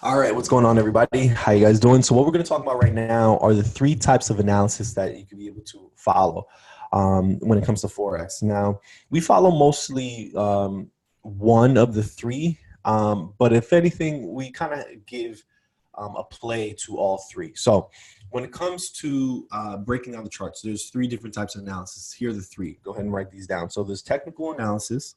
All right, what's going on, everybody? How you guys doing? So what we're going to talk about right now are the three types of analysis that you can be able to follow when it comes to Forex. Now, we follow mostly one of the three, but if anything, we kind of give a play to all three. So when it comes to breaking down the charts, there's three different types of analysis. Here are the three. Go ahead and write these down. So there's technical analysis,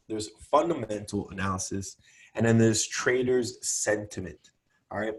there's fundamental analysis, and then there's traders sentiment. All right.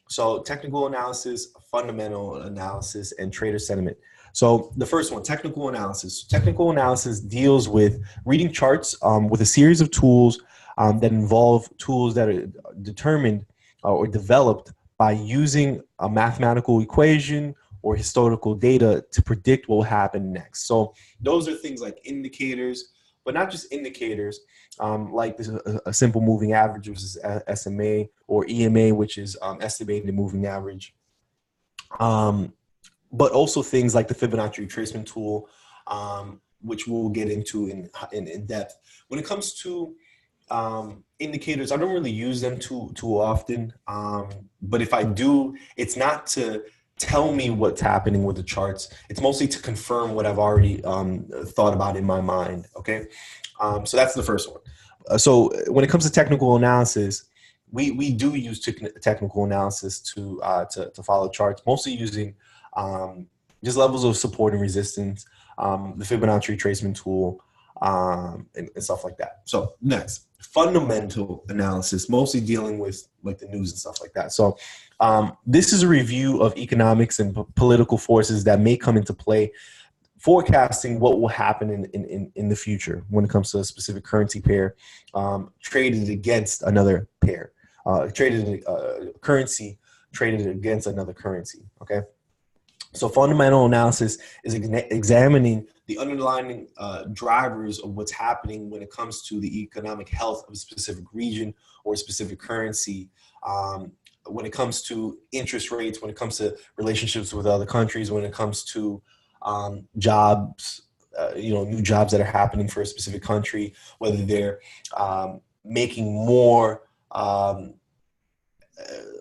So technical analysis, fundamental analysis, and trader sentiment. So the first one, technical analysis. Technical analysis deals with reading charts with a series of tools that involve tools that are determined or developed by using a mathematical equation or historical data to predict what will happen next. So those are things like indicators, but not just indicators, like a simple moving average, which is SMA, or EMA, which is estimated moving average. But also things like the Fibonacci retracement tool, which we'll get into in depth. When it comes to indicators, I don't really use them too often. But if I do, it's not to tell me what's happening with the charts. It's mostly to confirm what I've already thought about in my mind. Okay, so that's the first one. So when it comes to technical analysis, we do use technical analysis to follow charts, mostly using just levels of support and resistance, the Fibonacci retracement tool, and stuff like that. So next, fundamental analysis, mostly dealing with like the news and stuff like that. So this is a review of economics and political forces that may come into play, forecasting what will happen in the future when it comes to a specific currency pair traded against another pair, currency traded against another currency. Okay. So fundamental analysis is examining the underlying drivers of what's happening when it comes to the economic health of a specific region or a specific currency. When it comes to interest rates, when it comes to relationships with other countries, when it comes to jobs, new jobs that are happening for a specific country, whether they're making more,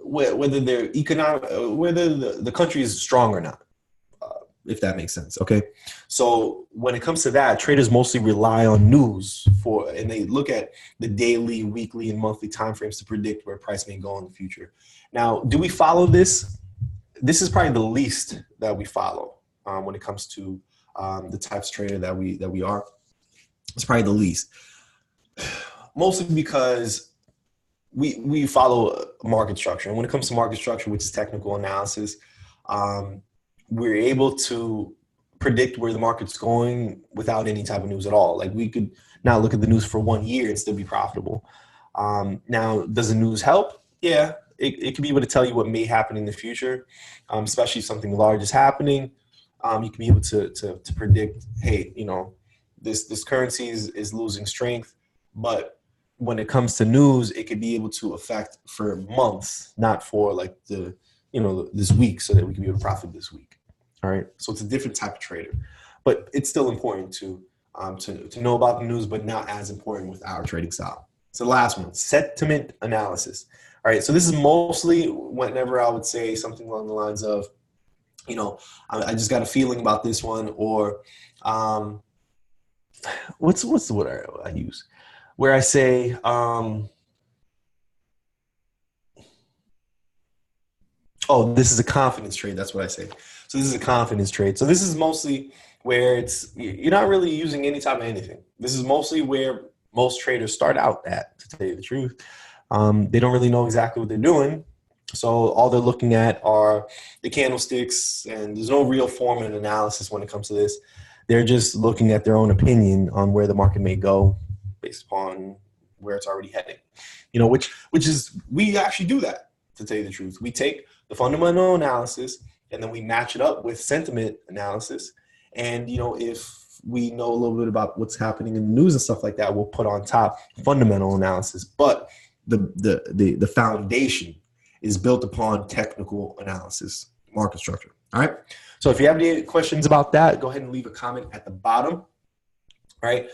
whether they're economic, whether the country is strong or not, if that makes sense. Okay. So when it comes to that, traders mostly rely on news and they look at the daily, weekly, and monthly timeframes to predict where price may go in the future. Now, do we follow this? This is probably the least that we follow when it comes to the types of trader that we are. It's probably the least, mostly because we follow market structure. And when it comes to market structure, which is technical analysis, we're able to predict where the market's going without any type of news at all. Like we could not look at the news for 1 year and still be profitable. Now, does the news help? Yeah, it can be able to tell you what may happen in the future, especially if something large is happening. You can be able to predict, hey, this currency is losing strength, but when it comes to news, it could be able to affect for months, not for like this week, so that we can be able to profit this week. All right. So it's a different type of trader, but it's still important to know about the news, but not as important with our trading style. So the last one, sentiment analysis. All right. So this is mostly whenever I would say something along the lines of, I just got a feeling about this one, or what's the word I use? Where I say, this is a confidence trade. That's what I say. So this is a confidence trade. So this is mostly where you're not really using any type of anything. This is mostly where most traders start out at, to tell you the truth. They don't really know exactly what they're doing. So all they're looking at are the candlesticks, and there's no real form and analysis when it comes to this. They're just looking at their own opinion on where the market may go based upon where it's already heading. Which is, we actually do that, to tell you the truth. We take the fundamental analysis and then we match it up with sentiment analysis. And, if we know a little bit about what's happening in the news and stuff like that, we'll put on top fundamental analysis. But the foundation is built upon technical analysis, market structure. All right. So if you have any questions about that, go ahead and leave a comment at the bottom. All right.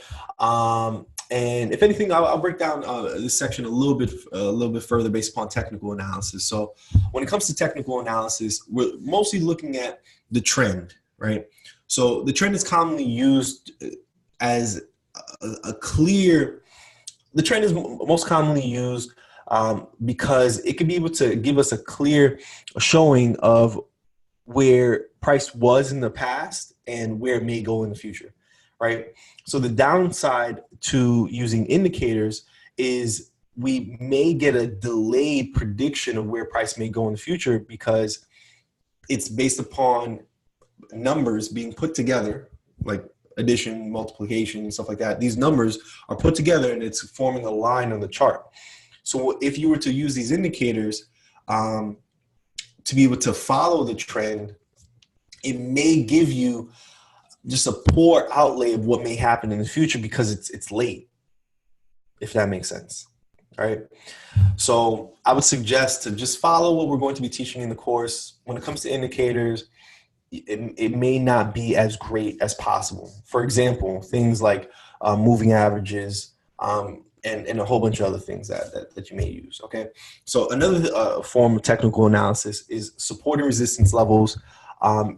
And if anything, I'll break down this section a little bit further based upon technical analysis. So when it comes to technical analysis, we're mostly looking at the trend, right? So the trend is commonly used as a clear. The trend is most commonly used because it can be able to give us a clear showing of where price was in the past and where it may go in the future, right? So the downside to using indicators is we may get a delayed prediction of where price may go in the future because it's based upon numbers being put together, like addition, multiplication, stuff like that. These numbers are put together and it's forming a line on the chart. So if you were to use these indicators to be able to follow the trend, it may give you just a poor outlay of what may happen in the future because it's late, if that makes sense. All right. So I would suggest to just follow what we're going to be teaching in the course. When it comes to indicators, it may not be as great as possible. For example, things like moving averages and a whole bunch of other things that you may use. Okay. So another form of technical analysis is support and resistance levels.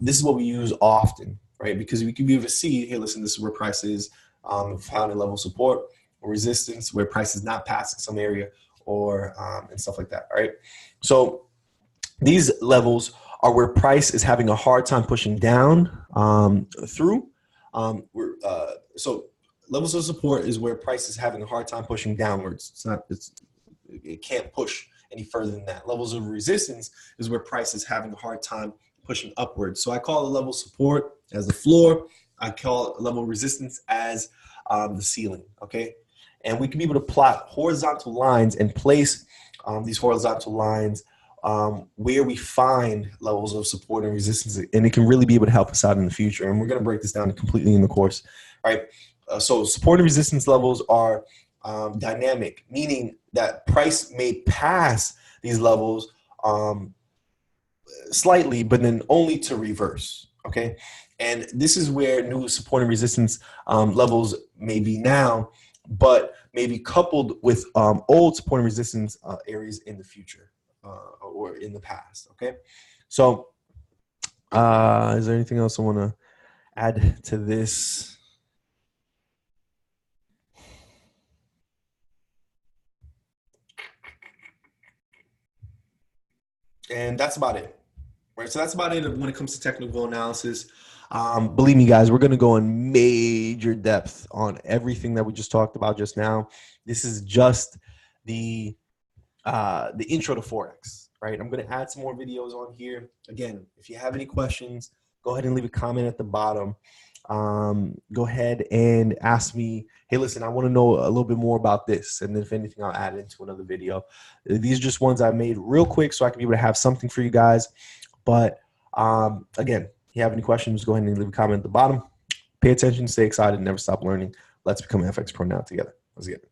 This is what we use often, right? Because we can be able to see, hey, listen, this is where price is, found a level of support or resistance where price is not passing some area or and stuff like that. All right. So these levels are where price is having a hard time pushing down through. So levels of support is where price is having a hard time pushing downwards. It can't push any further than that. Levels of resistance is where price is having a hard time pushing upwards. So I call the level of support as the floor. I call level of resistance as the ceiling, okay? And we can be able to plot horizontal lines and place these horizontal lines where we find levels of support and resistance, and it can really be able to help us out in the future. And we're going to break this down completely in the course, right? So support and resistance levels are dynamic, meaning that price may pass these levels slightly, but then only to reverse, okay? And this is where new support and resistance levels may be now, but may be coupled with old support and resistance areas in the future. Or in the past, okay? So is there anything else I want to add to this? And that's about it, right? So that's about it when it comes to technical analysis. Believe me, guys, we're going to go in major depth on everything that we just talked about just now. This is just the intro to Forex. Right, I'm going to add some more videos on here. Again, if you have any questions, go ahead and leave a comment at the bottom. Go ahead and ask me, hey, listen, I want to know a little bit more about this. And then if anything, I'll add it into another video. These are just ones I made real quick so I can be able to have something for you guys. But again, if you have any questions, go ahead and leave a comment at the bottom. Pay attention, stay excited, never stop learning. Let's become FX Pro now together. Let's get it.